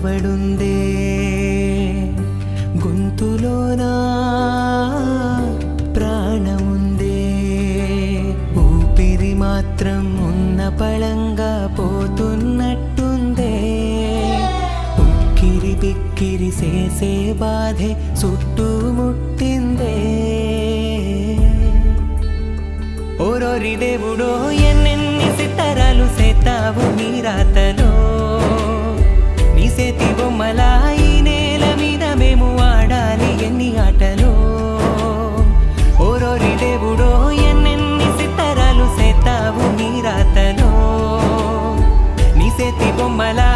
సవ్వడుందే గొంతులోనా ప్రాణముందే ఊపిరి మాత్రం ఉన్న పళంగా పోతున్నట్టుందే ఉక్కిరి బిక్కిరి చేసే బాధే చుట్టుముట్టిందే ఓరోరి దేవుడో ఎన్నెన్ని సితారాలు సేతావు నీ రాతలో నీ చేతి బొమ్మలా ఈ నేల మీద మేము ఆడాలి ఎన్ని ఆటలో ఓరోరి దేవుడో ఎన్నెన్ని సితారాలు సేతావు నీ రాతలో నీ చేతి బొమ్మలా